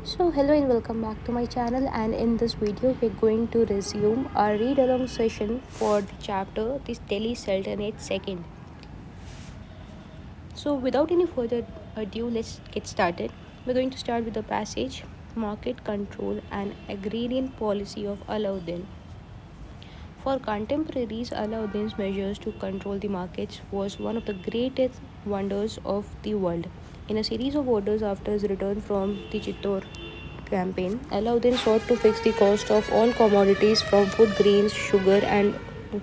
So hello and welcome back to my channel, and in this video we're going to resume our read along session for the chapter this Delhi Sultanate second. So without any further ado, let's get started. We're going to start with the passage Market Control and Agrarian Policy of Alauddin. For contemporaries, Alauddin's measures to control the markets was one of the greatest wonders of the world. In a series of orders after his return from the Chittor campaign, Alauddin sought to fix the cost of all commodities from food grains, sugar, and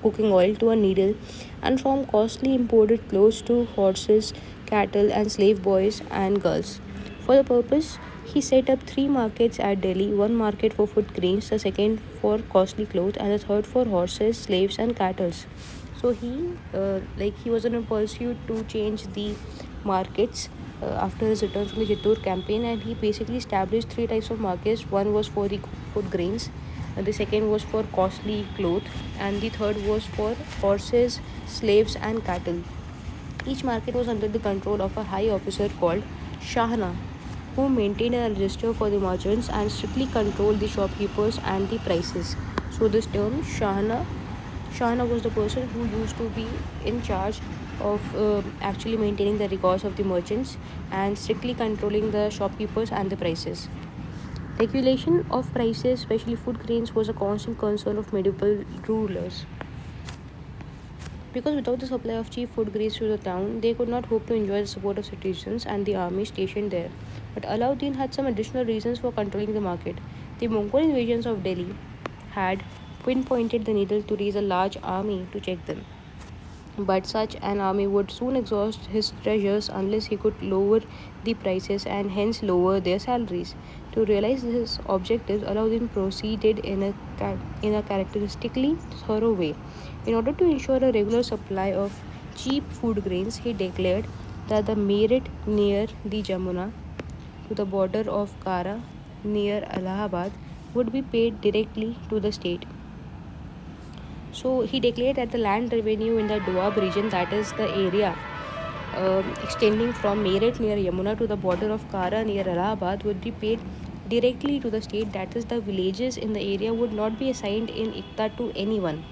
cooking oil to a needle, and from costly imported clothes to horses, cattle, and slave boys and girls. For the purpose, he set up three markets at Delhi, one market for food grains, the second for costly clothes, and the third for horses, slaves, and cattle. So he was in a pursuit to change the markets after his return from the Chittor campaign, and he basically established three types of markets. One was for the food grains, the second was for costly clothes, and the third was for horses, slaves, and cattle. Each market was under the control of a high officer called Shahna, who maintained a register for the merchants and strictly controlled the shopkeepers and the prices. So this term Shahna was the person who used to be in charge of actually maintaining the records of the merchants and strictly controlling the shopkeepers and the prices. Regulation of prices, especially food grains, was a constant concern of medieval rulers. Because without the supply of cheap food grains to the town, they could not hope to enjoy the support of citizens and the army stationed there. But Alauddin had some additional reasons for controlling the market. The Mongol invasions of Delhi had pinpointed the needle to raise a large army to check them. But such an army would soon exhaust his treasures unless he could lower the prices and hence lower their salaries. To realize his objectives, Alauddin proceeded in a characteristically thorough way. In order to ensure a regular supply of cheap food grains, he declared that the merit near the Jamuna to the border of Kara near Allahabad would be paid directly to the state. So he declared that the land revenue in the Doab region, that is the area extending from Meerut near Yamuna to the border of Kara near Allahabad, would be paid directly to the state. That is, the villages in the area would not be assigned in Ikta to anyone.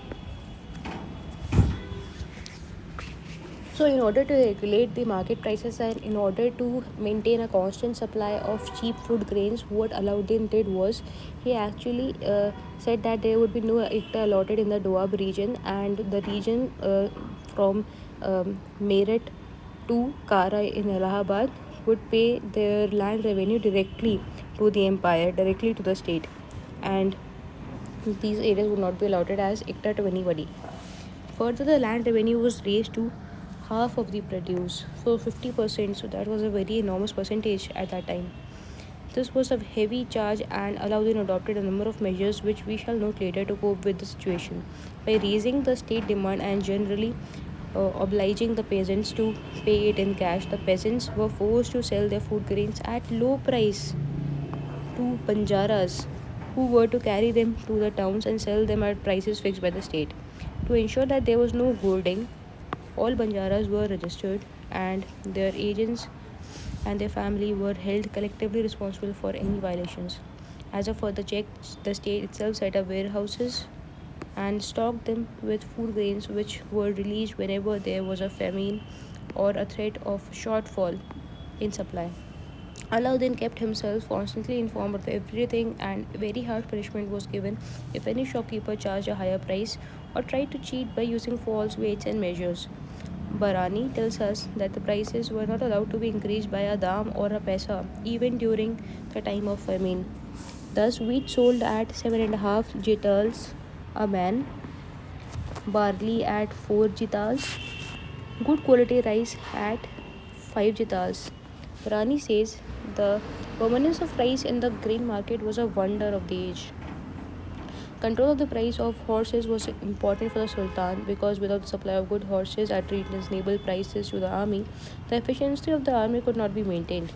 So, in order to regulate the market prices and in order to maintain a constant supply of cheap food grains, what Alauddin did was he actually said that there would be no hectare allotted in the Doab region, and the region from Meerut to Kara in Allahabad would pay their land revenue directly to the empire, directly to the state, and these areas would not be allotted as hectare to anybody. Further, the land revenue was raised to half of the produce, so 50%. So that was a very enormous percentage at that time. This was a heavy charge, and Alauddin adopted a number of measures which we shall note later to cope with the situation. By raising the state demand and generally obliging the peasants to pay it in cash, the peasants were forced to sell their food grains at low price to banjaras, who were to carry them to the towns and sell them at prices fixed by the state. To ensure that there was no hoarding, all banjaras were registered, and their agents and their family were held collectively responsible for any violations. As a further check, the state itself set up warehouses and stocked them with food grains which were released whenever there was a famine or a threat of shortfall in supply. Alauddin kept himself constantly informed of everything, and very harsh punishment was given if any shopkeeper charged a higher price or tried to cheat by using false weights and measures. Barani tells us that the prices were not allowed to be increased by a dam or a paisa even during the time of famine. Thus, wheat sold at 7.5 jitals a man, barley at 4 jitals, good quality rice at 5 jitals. Rani says the permanence of rice in the grain market was a wonder of the age. Control of the price of horses was important for the Sultan because without the supply of good horses at reasonable prices to the army, the efficiency of the army could not be maintained.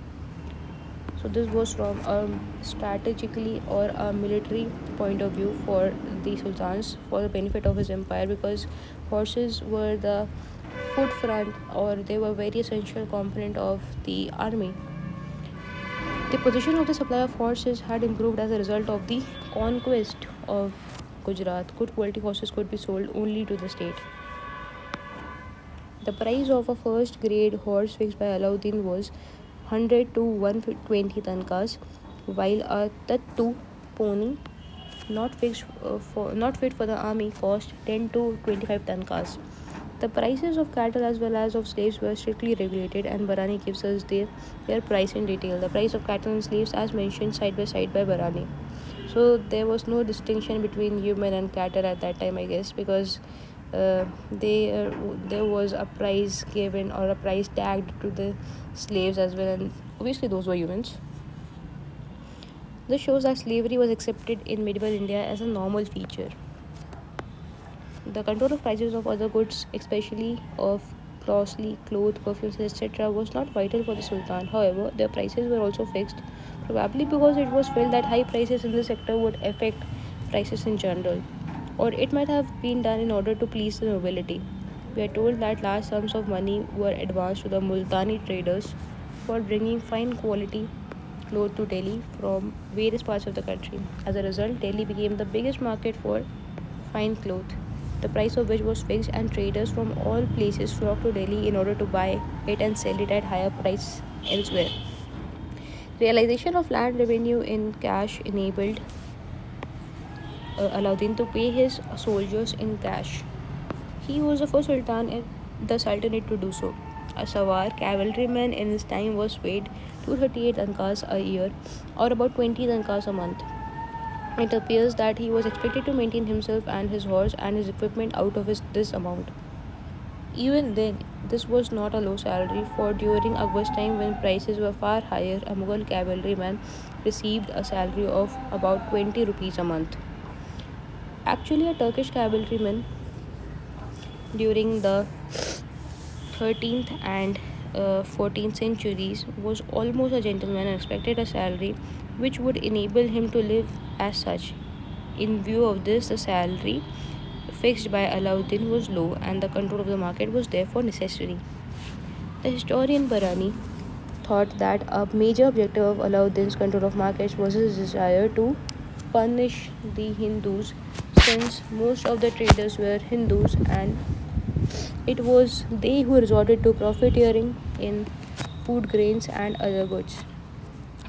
So this was from a strategically or a military point of view for the sultans for the benefit of his empire, because horses were the foot front, or they were very essential component of the army. The position of the supply of horses had improved as a result of the conquest of Gujarat. Good quality horses could be sold only to the state. The price of a first grade horse fixed by Alauddin was 100 to 120 tankas, while a Tattu pony not fit for the army cost 10 to 25 tankas. The prices of cattle as well as of slaves were strictly regulated, and Barani gives us their price in detail. The price of cattle and slaves, as mentioned side by side by Barani. So there was no distinction between human and cattle at that time, I guess, because there was a price given or a price tagged to the slaves as well, and obviously those were humans. This shows that slavery was accepted in medieval India as a normal feature. The control of prices of other goods, especially of costly clothes, perfumes, etc., was not vital for the Sultan. However, their prices were also fixed, probably because it was felt that high prices in the sector would affect prices in general, or it might have been done in order to please the nobility. We are told that large sums of money were advanced to the Multani traders for bringing fine quality clothes to Delhi from various parts of the country. As a result, Delhi became the biggest market for fine cloth, the price of which was fixed, and traders from all places flocked to Delhi in order to buy it and sell it at higher price elsewhere. Realization of land revenue in cash enabled Alauddin to pay his soldiers in cash. He was the first sultan in the Sultanate to do so. A Sawar cavalryman in his time was paid 238 ankas a year, or about 20 ankas a month. It appears that he was expected to maintain himself and his horse and his equipment out of this amount. Even then, this was not a low salary, for during Akbar's time, when prices were far higher, a Mughal cavalryman received a salary of about 20 rupees a month. Actually, a Turkish cavalryman during the 13th and 14th centuries was almost a gentleman and expected a salary which would enable him to live as such. In view of this, the salary fixed by Alauddin was low and the control of the market was therefore necessary. The historian Barani thought that a major objective of Alauddin's control of markets was his desire to punish the Hindus, since most of the traders were Hindus and it was they who resorted to profiteering in food grains and other goods.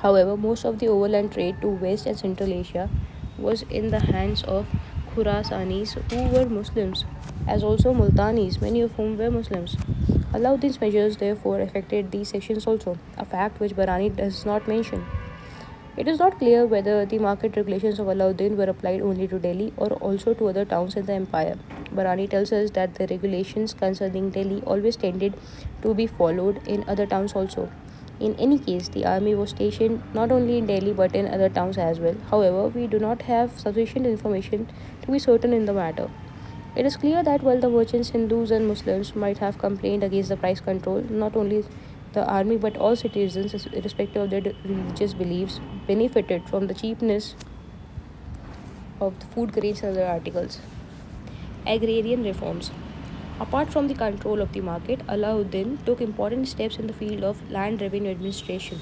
However, most of the overland trade to West and Central Asia was in the hands of Khurasanis, who were Muslims, as also Multanis, many of whom were Muslims. Alauddin's measures therefore affected these sections also, a fact which Barani does not mention. It is not clear whether the market regulations of Alauddin were applied only to Delhi or also to other towns in the empire. Barani tells us that the regulations concerning Delhi always tended to be followed in other towns also. In any case, the army was stationed not only in Delhi but in other towns as well. However, we do not have sufficient information to be certain in the matter. It is clear that while the merchants, Hindus, and Muslims might have complained against the price control, not only the army but all citizens, irrespective of their religious beliefs, benefited from the cheapness of the food grains and other articles. Agrarian reforms. Apart from the control of the market, Alauddin took important steps in the field of land revenue administration.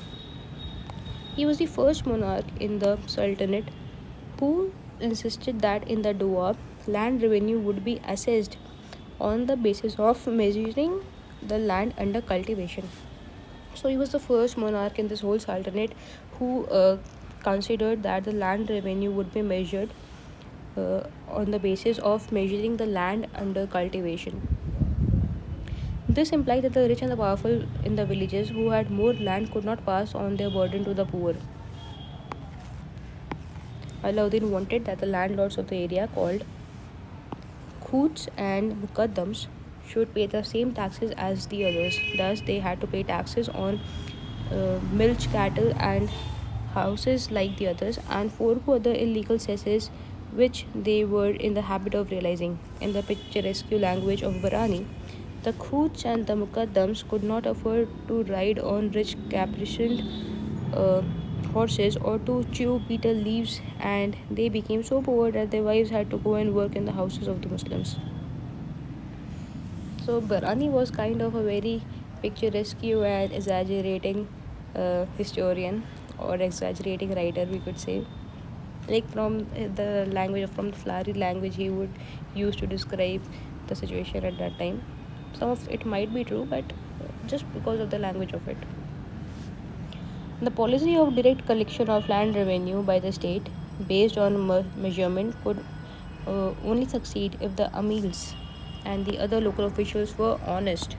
He was the first monarch in the Sultanate who insisted that in the Doab, land revenue would be assessed on the basis of measuring the land under cultivation. So he was the first monarch in this whole Sultanate who considered that the land revenue would be measured on the basis of measuring the land under cultivation. This implied that the rich and the powerful in the villages who had more land could not pass on their burden to the poor. Alauddin wanted that the landlords of the area, called khoots and mukaddams, should pay the same taxes as the others. Thus, they had to pay taxes on milch cattle and houses like the others, and four other illegal cesses which they were in the habit of realizing. In the picturesque language of Barani, the khoots and the mukaddams could not afford to ride on rich caparisoned uh, horses or to chew betel leaves, and they became so poor that their wives had to go and work in the houses of the Muslims. So Barani was kind of a very picturesque and exaggerating historian, or exaggerating writer, we could say. Like from the language, from the flowery language he would use to describe the situation at that time. Some of it might be true, but just because of the language of it. The policy of direct collection of land revenue by the state based on measurement could only succeed if the amils and the other local officials were honest.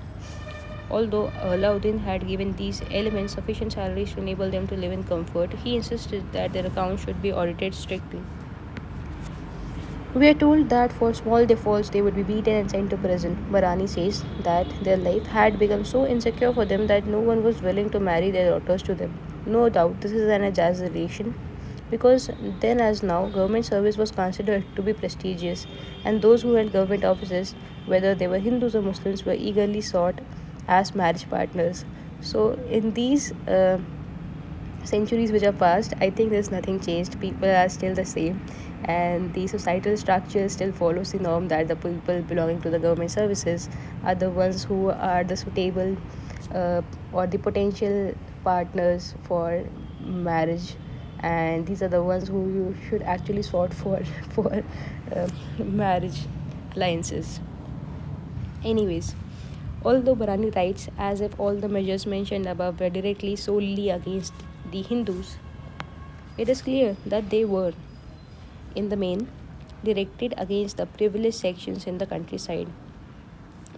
Although Alauddin had given these elements sufficient salaries to enable them to live in comfort, he insisted that their accounts should be audited strictly. We are told that for small defaults they would be beaten and sent to prison. Barani says that their life had become so insecure for them that no one was willing to marry their daughters to them. No doubt this is an exaggeration, because then as now government service was considered to be prestigious, and those who held government offices, whether they were Hindus or Muslims, were eagerly sought as marriage partners. So in these centuries which have passed, I think there's nothing changed. People are still the same, and the societal structure still follows the norm that the people belonging to the government services are the ones who are the suitable or the potential partners for marriage, and these are the ones who you should actually sort for for marriage alliances. Anyways, although Barani writes as if all the measures mentioned above were directly solely against the Hindus, it is clear that they were, in the main, directed against the privileged sections in the countryside.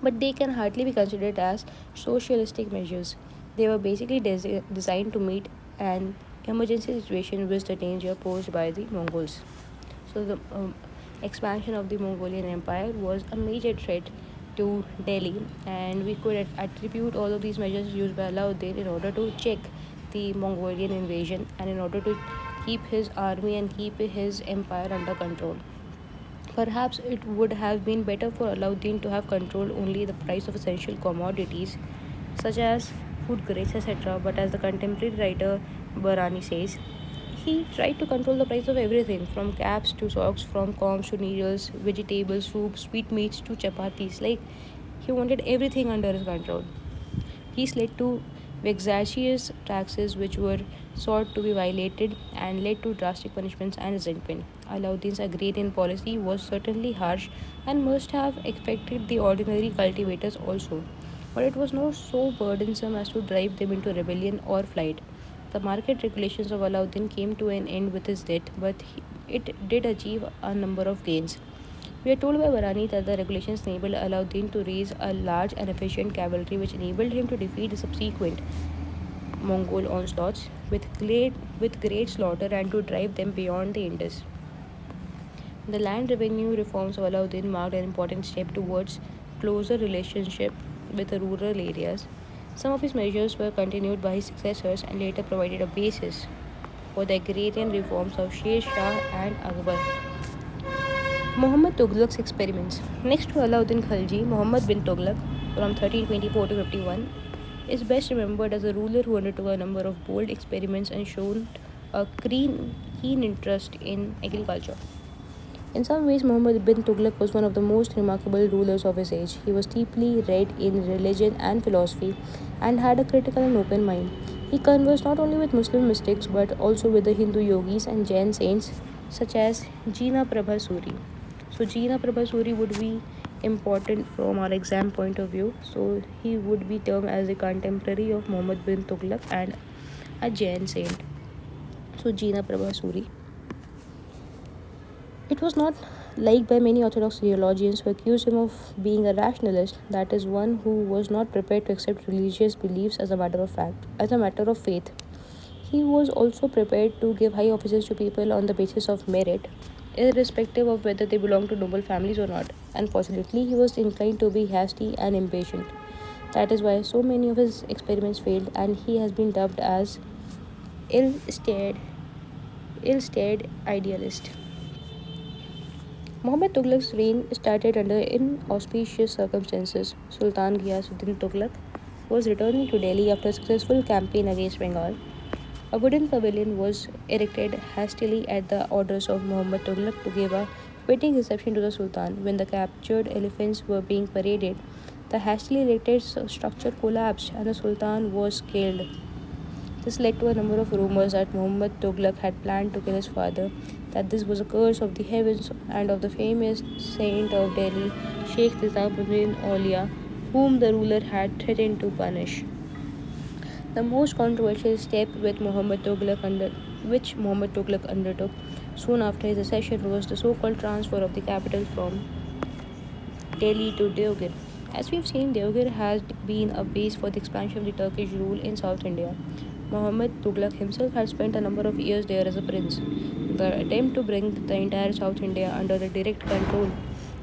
But they can hardly be considered as socialistic measures. They were basically designed to meet an emergency situation with the danger posed by the Mongols. So, the expansion of the Mongolian Empire was a major threat to Delhi, and we could attribute all of these measures used by Alauddin in order to check the Mongolian invasion and in order to keep his army and keep his empire under control. Perhaps it would have been better for Alauddin to have controlled only the price of essential commodities such as food grains, etc. But as the contemporary writer Barani says, he tried to control the price of everything from caps to socks, from corns to needles, vegetables, soups, sweetmeats to chapatis. Like, he wanted everything under his control. These led to vexatious taxes which were sought to be violated and led to drastic punishments and resentment. Alauddin's agrarian policy was certainly harsh and must have affected the ordinary cultivators also, but it was not so burdensome as to drive them into rebellion or flight. The market regulations of Alauddin came to an end with his death, but it did achieve a number of gains. We are told by Barani that the regulations enabled Alauddin to raise a large and efficient cavalry, which enabled him to defeat the subsequent Mongol onslaughts with great slaughter and to drive them beyond the Indus. The land revenue reforms of Alauddin marked an important step towards closer relationship with the rural areas. Some of his measures were continued by his successors and later provided a basis for the agrarian reforms of Sher Shah and Akbar. Muhammad Tughlaq's experiments. Next to Alauddin Khalji, Muhammad bin Tughlaq from 1324 to 51 is best remembered as a ruler who undertook a number of bold experiments and showed a keen interest in agriculture. In some ways, Muhammad bin Tughlaq was one of the most remarkable rulers of his age. He was deeply read in religion and philosophy and had a critical and open mind. He conversed not only with Muslim mystics but also with the Hindu yogis and Jain saints such as Jina Prabha Suri. So, Jina Prabha Suri would be important from our exam point of view. So, he would be termed as a contemporary of Muhammad bin Tughlaq and a Jain saint. So, Jina Prabha Suri. It was not liked by many Orthodox theologians who accused him of being a rationalist, that is, one who was not prepared to accept religious beliefs as a matter of fact, as a matter of faith. He was also prepared to give high offices to people on the basis of merit, irrespective of whether they belonged to noble families or not. Unfortunately, he was inclined to be hasty and impatient. That is why so many of his experiments failed, and he has been dubbed as ill-starred, ill-starred idealist. Muhammad Tughlaq's reign started under inauspicious circumstances. Sultan Ghiyasuddin Tughlaq was returning to Delhi after a successful campaign against Bengal. A wooden pavilion was erected hastily at the orders of Muhammad Tughlaq to give a fitting reception to the Sultan. When the captured elephants were being paraded, the hastily erected structure collapsed and the Sultan was killed. This led to a number of rumors that Muhammad Tughlaq had planned to kill his father, that this was a curse of the heavens and of the famous saint of Delhi, Sheikh Nizamuddin Aulia, whom the ruler had threatened to punish. The most controversial step which Muhammad Tughlaq undertook soon after his accession was the so-called transfer of the capital from Delhi to Deoghar. As we've seen, Deoghar has been a base for the expansion of the Turkish rule in South India. Muhammad Tughlaq himself had spent a number of years there as a prince. The attempt to bring the entire South India under the direct control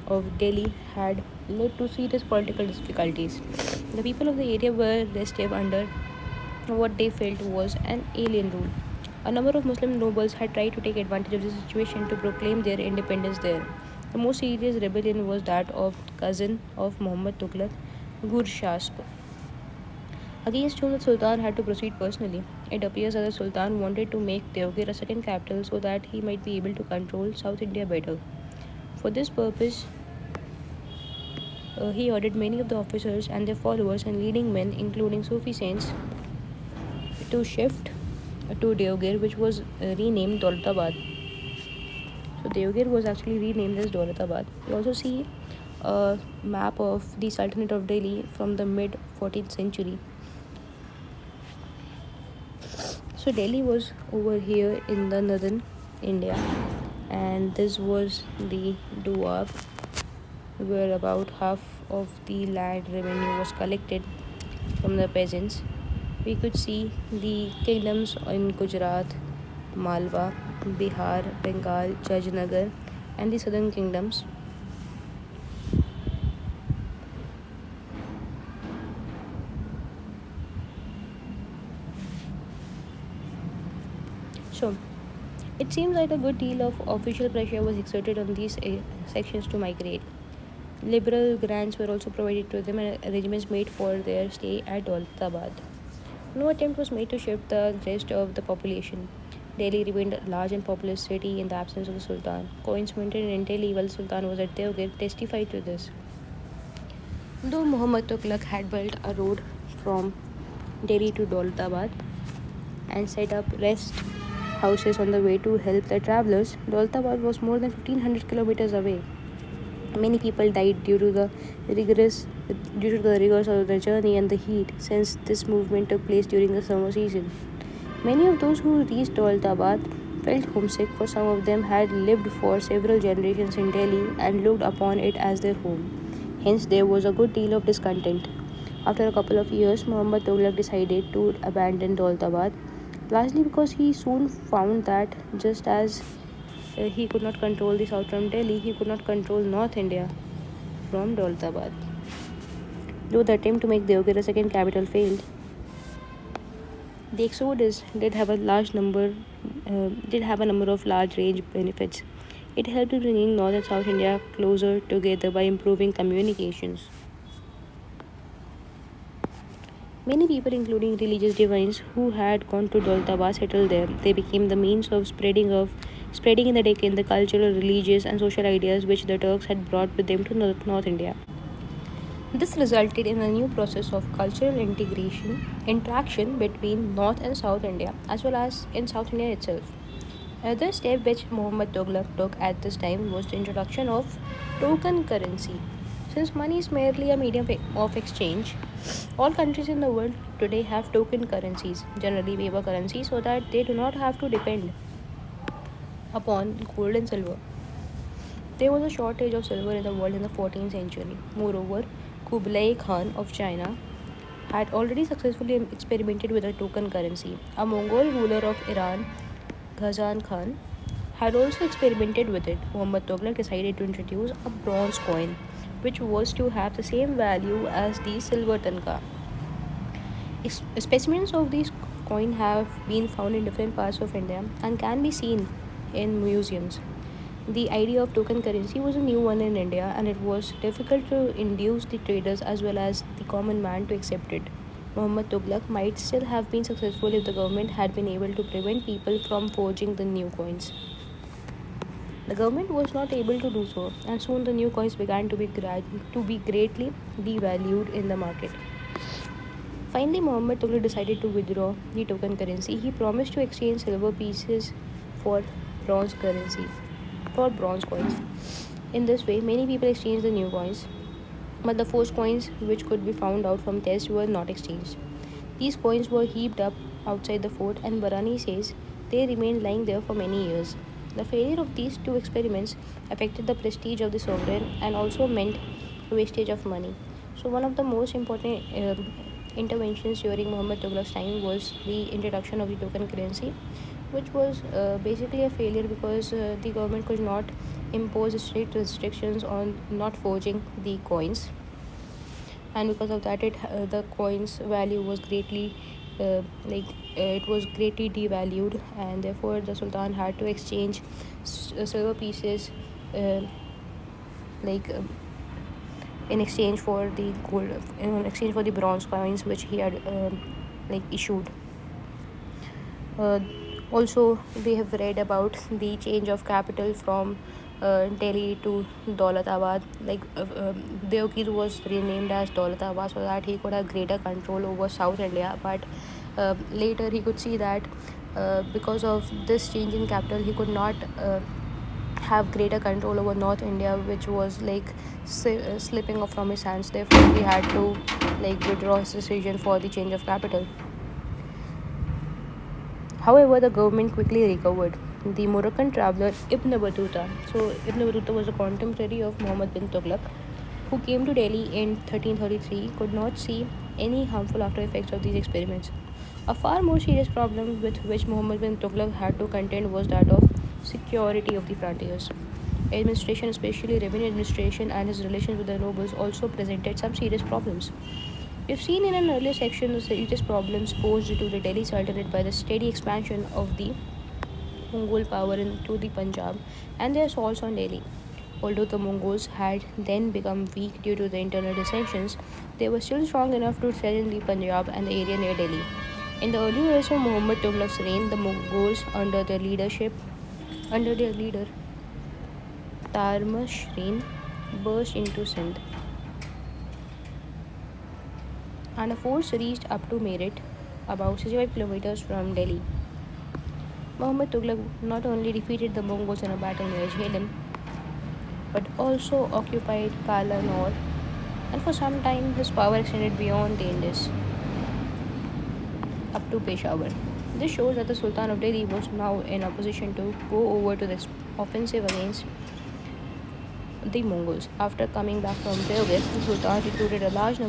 of Delhi had led to serious political difficulties. The people of the area were restive under what they felt was an alien rule. A number of Muslim nobles had tried to take advantage of the situation to proclaim their independence there. The most serious rebellion was that of cousin of Muhammad Tughlaq, Gurshasp, against whom the Sultan had to proceed personally. It appears that the Sultan wanted to make Deoghar a second capital so that he might be able to control South India better. For this purpose, he ordered many of the officers and their followers and leading men, including Sufi saints, to shift to Deoghar, which was renamed Daulatabad. So Deoghar was actually renamed as Daulatabad. You also see a map of the Sultanate of Delhi from the mid 14th century. So Delhi was over here in the northern India, and this was the Doab, where about half of the land revenue was collected from the peasants. We could see the kingdoms in Gujarat, Malwa, Bihar, Bengal, Jajnagar, and the southern kingdoms. So, it seems that a good deal of official pressure was exerted on these sections to migrate. Liberal grants were also provided to them and arrangements made for their stay at Daulatabad. No attempt was made to shift the rest of the population. Delhi remained a large and populous city in the absence of the Sultan. Coins minted in Delhi while the Sultan was at Deoghar testified to this. Though Muhammad Tughlaq had built a road from Delhi to Daulatabad and set up rest houses on the way to help the travelers, Daulatabad was more than 1500 kilometers away. Many people died due to the rigors of the journey and the heat, since this movement took place during the summer season. Many of those who reached Daulatabad felt homesick, for some of them had lived for several generations in Delhi and looked upon it as their home. Hence, there was a good deal of discontent. After a couple of years, Muhammad Tughlaq decided to abandon Daulatabad, largely because he soon found that just as he could not control the south from Delhi, he could not control North India from Daulatabad. Though the attempt to make Deoghar a second capital failed, the exodus did have a number of large range benefits. It helped in bringing North and South India closer together by improving communications. Many people, including religious divines who had gone to Daulatabad, settled there. They became the means of spreading in the Deccan the cultural, religious, and social ideas which the Turks had brought with them to North India. This resulted in a new process of cultural interaction between North and South India, as well as in South India itself. Another step which Muhammad Tughlaq took at this time was the introduction of token currency. Since money is merely a medium of exchange, all countries in the world today have token currencies, generally paper currencies, so that they do not have to depend upon gold and silver. There was a shortage of silver in the world in the 14th century. Moreover, Kublai Khan of China had already successfully experimented with a token currency. A Mongol ruler of Iran, Ghazan Khan, had also experimented with it. Muhammad Tughlaq decided to introduce a bronze coin, which was to have the same value as the silver tanka. Specimens of these coins have been found in different parts of India and can be seen in museums. The idea of token currency was a new one in India, and it was difficult to induce the traders as well as the common man to accept it. Muhammad Tughlaq might still have been successful if the government had been able to prevent people from forging the new coins. The government was not able to do so, and soon the new coins began to be greatly devalued in the market. Finally, Muhammad Tughlaq decided to withdraw the token currency. He promised to exchange silver pieces for bronze currency, for bronze coins. In this way, many people exchanged the new coins, but the forged coins, which could be found out from tests, were not exchanged. These coins were heaped up outside the fort, and Barani says they remained lying there for many years. The failure of these two experiments affected the prestige of the sovereign and also meant wastage of money. So, one of the most important interventions during Muhammad Tughlaq's time was the introduction of the token currency, which was basically a failure because the government could not impose strict restrictions on not forging the coins, and because of that the coins value was greatly it was greatly devalued, and therefore the sultan had to exchange silver pieces uh, like in exchange for the gold, in exchange for the bronze coins which he had issued. uh, Also, we have read about the change of capital from Delhi to Daulatabad. Deoghir was renamed as Daulatabad so that he could have greater control over South India. But later he could see that because of this change in capital, he could not have greater control over North India, which was slipping off from his hands. Therefore, he had to withdraw his decision for the change of capital. However, the government quickly recovered. The Moroccan traveler Ibn Battuta. So, Ibn Battuta was a contemporary of Muhammad bin Tughlaq, who came to Delhi in 1333, could not see any harmful after effects of these experiments. A far more serious problem with which Muhammad bin Tughlaq had to contend was that of security of the frontiers. Administration, especially revenue administration and his relations with the nobles, also presented some serious problems. We've seen in an earlier section the serious problems posed to the Delhi Sultanate by the steady expansion of the Mongol power into the Punjab and their assaults on Delhi. Although the Mongols had then become weak due to the internal dissensions, they were still strong enough to threaten the Punjab and the area near Delhi. In the early years of Muhammad Tughlaq's reign, the Mongols, under their leader Tarmashrin, burst into Sindh, and a force reached up to Meerut, about 65 kilometers from Delhi. Muhammad Tughlaq not only defeated the Mongols in a battle near Jhelum, but also occupied Kala Nor, and for some time his power extended beyond the Indus up to Peshawar. This shows that the Sultan of Delhi was now in a position to go over to this offensive against the Mongols. After coming back from Deoghar, the Sultan recruited a large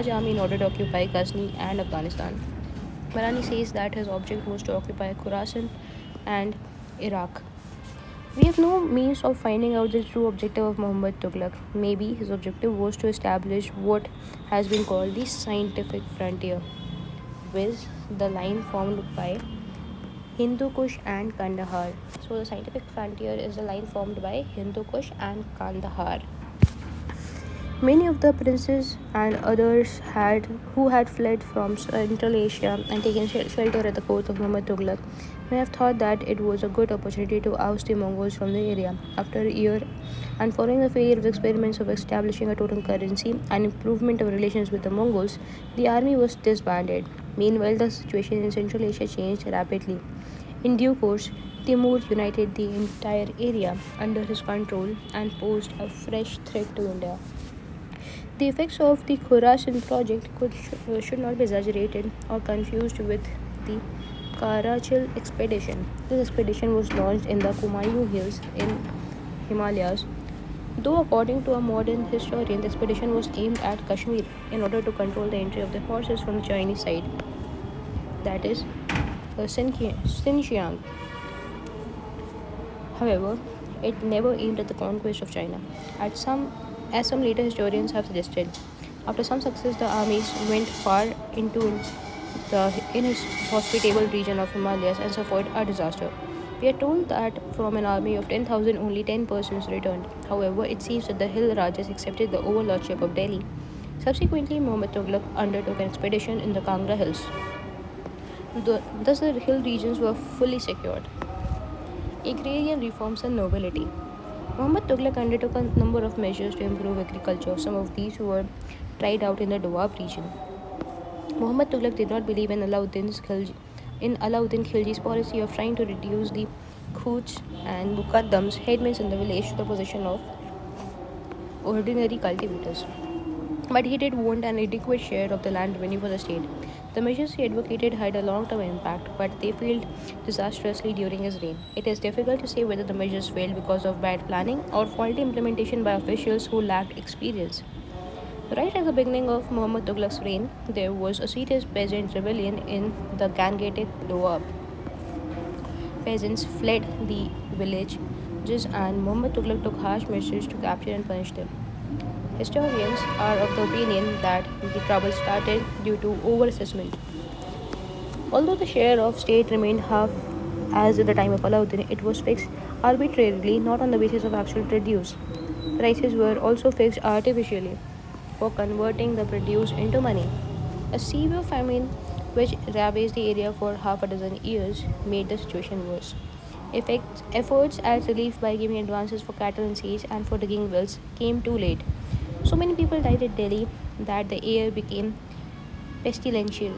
army in order to occupy Ghazni and Afghanistan. Marani says that his object was to occupy Khorasan and Iraq. We have no means of finding out the true objective of Muhammad Tughlaq. Maybe his objective was to establish what has been called the scientific frontier, with the line formed by Hindu Kush and Kandahar. So, the scientific frontier is the line formed by Hindu Kush and Kandahar. Many of the princes and others who had fled from Central Asia and taken shelter at the court of Muhammad Tughlaq may have thought that it was a good opportunity to oust the Mongols from the area. After a year, and following the failure of experiments of establishing a total currency and improvement of relations with the Mongols, the army was disbanded. Meanwhile, the situation in Central Asia changed rapidly. In due course, Timur united the entire area under his control and posed a fresh threat to India. The effects of the Khorasan project should not be exaggerated or confused with the Karachil expedition. This expedition was launched in the Kumayu Hills in Himalayas. Though, according to a modern historian, the expedition was aimed at Kashmir in order to control the entry of the horses from the Chinese side, that is, Xinjiang. However, it never aimed at the conquest of China. As some later historians have suggested, after some success, the armies went far into the inhospitable region of Himalayas and suffered a disaster. We are told that from an army of 10,000, only 10 persons returned. However, it seems that the hill Rajas accepted the overlordship of Delhi. Subsequently, Muhammad Tughlaq undertook an expedition in the Kangra hills. Thus, the hill regions were fully secured. Agrarian reforms and nobility. Muhammad Tughlaq undertook a number of measures to improve agriculture. Some of these were tried out in the Doab region. Muhammad Tughlaq did not believe in Alauddin Khilji's policy of trying to reduce the Khoots and Mukaddams, headmen in the village, to the position of ordinary cultivators. But he did want an adequate share of the land revenue for the state. The measures he advocated had a long term impact, but they failed disastrously during his reign. It is difficult to say whether the measures failed because of bad planning or faulty implementation by officials who lacked experience. Right at the beginning of Muhammad Tughlaq's reign, there was a serious peasant rebellion in the Gangetic Doab. Peasants fled the villages and Muhammad Tughlaq took harsh measures to capture and punish them. Historians are of the opinion that the trouble started due to overassessment. Although the share of state remained half as at the time of Alauddin, it was fixed arbitrarily, not on the basis of actual produce. Prices were also fixed artificially for converting the produce into money. A severe famine, which ravaged the area for half a dozen years, made the situation worse. Efforts at relief by giving advances for cattle and seeds and for digging wells came too late. So many people died at Delhi that the air became pestilential.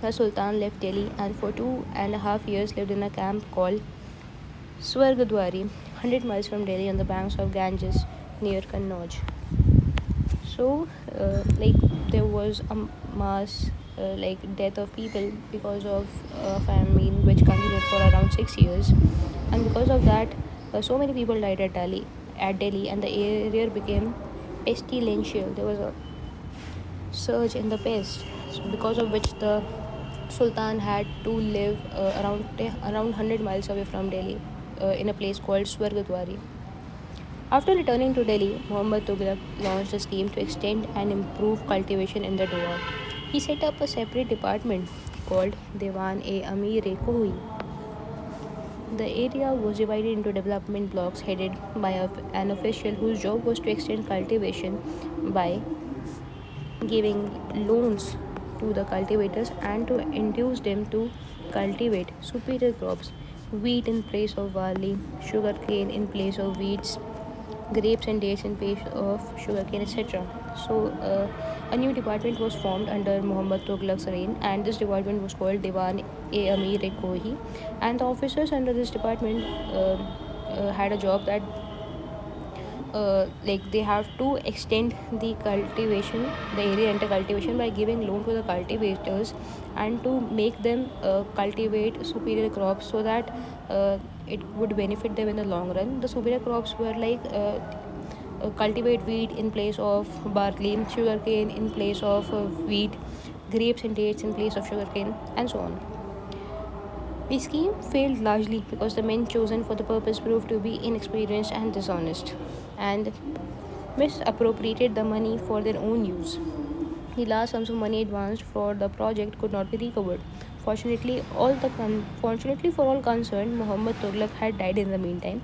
The Sultan left Delhi and for 2.5 years lived in a camp called Swargadwari, 100 miles from Delhi on the banks of Ganges near Kannauj. So, like there was a mass death of people because of famine which continued for around 6 years, and because of that, so many people died at Delhi, and the area became pestilential. There was a surge in the pest, because of which the Sultan had to live around 100 miles away from Delhi, in a place called Swargadwari. After returning to Delhi, Muhammad Tughlaq launched a scheme to extend and improve cultivation in the Doab. He set up a separate department called Dewan-e-Amir-e-Kohi. The area was divided into development blocks headed by an official whose job was to extend cultivation by giving loans to the cultivators and to induce them to cultivate superior crops: wheat in place of barley, sugarcane in place of wheats, grapes and dates in place of sugarcane, etc. So, a new department was formed under Muhammad Tughlaq's reign, and this department was called Dewan-e-Amir-e-Kohi. And the officers under this department had a job that they have to extend the area under cultivation by giving loan to the cultivators and to make them cultivate superior crops so that it would benefit them in the long run. The superior crops were cultivate wheat in place of barley, sugarcane in place of wheat, grapes and dates in place of sugarcane, and so on. The scheme failed largely because the men chosen for the purpose proved to be inexperienced and dishonest, and misappropriated the money for their own use. The large sums of money advanced for the project could not be recovered. Fortunately for all concerned, Muhammad Tughlaq had died in the meantime,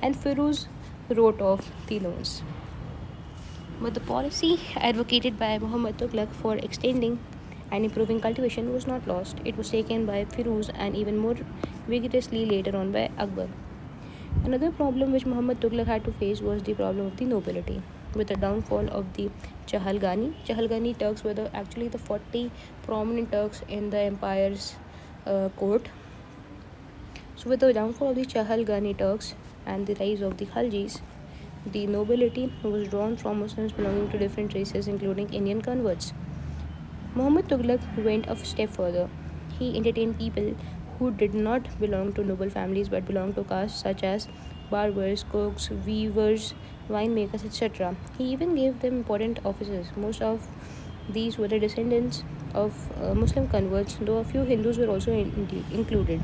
and Firuz wrote off the loans. But the policy advocated by Muhammad Tughlaq for extending and improving cultivation was not lost. It was taken by Firuz and even more vigorously later on by Akbar. Another problem which Muhammad Tughlaq had to face was the problem of the nobility. With the downfall of the Chahalgani Turks were actually the 40 prominent Turks in the empire's court. So, with the downfall of the Chahalgani Turks and the rise of the Khaljis, the nobility was drawn from Muslims belonging to different races, including Indian converts. Muhammad Tughlaq went a step further. He entertained people who did not belong to noble families but belonged to castes such as barbers, cooks, weavers, winemakers, etc. He even gave them important offices. Most of these were the descendants of Muslim converts, though a few Hindus were also included.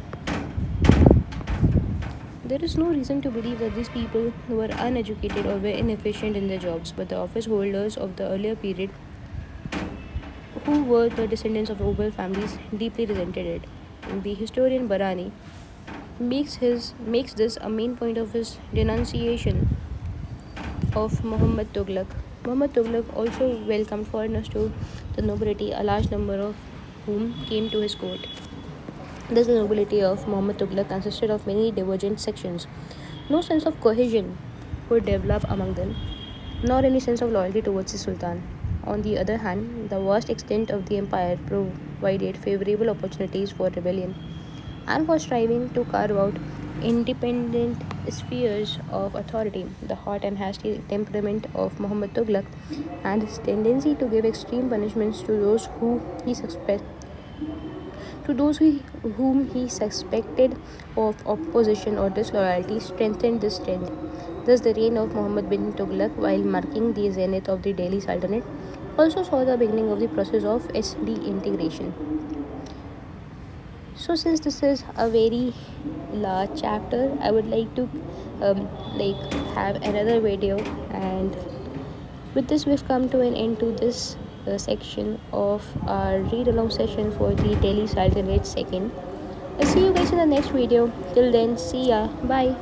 There is no reason to believe that these people were uneducated or were inefficient in their jobs, but the office holders of the earlier period, who were the descendants of noble families, deeply resented it. The historian Barani makes this a main point of his denunciation of Muhammad Tughlaq. Muhammad Tughlaq also welcomed foreigners to the nobility, a large number of whom came to his court. Thus, the nobility of Muhammad Tughlaq consisted of many divergent sections. No sense of cohesion could develop among them, nor any sense of loyalty towards the Sultan. On the other hand, the vast extent of the empire provided favorable opportunities for rebellion and for striving to carve out independent spheres of authority. The hot and hasty temperament of Muhammad Tughlaq and his tendency to give extreme punishments to whom he suspected of opposition or disloyalty strengthened this trend. Thus, the reign of Muhammad bin Tughlaq, while marking the zenith of the Delhi Sultanate, also saw the beginning of the process of SD integration. So, since this is a very large chapter, I would like to have another video. And with this, we've come to an end to this section of our read along session for the Delhi Sultanate second. I'll see you guys in the next video. Till then, see ya. Bye.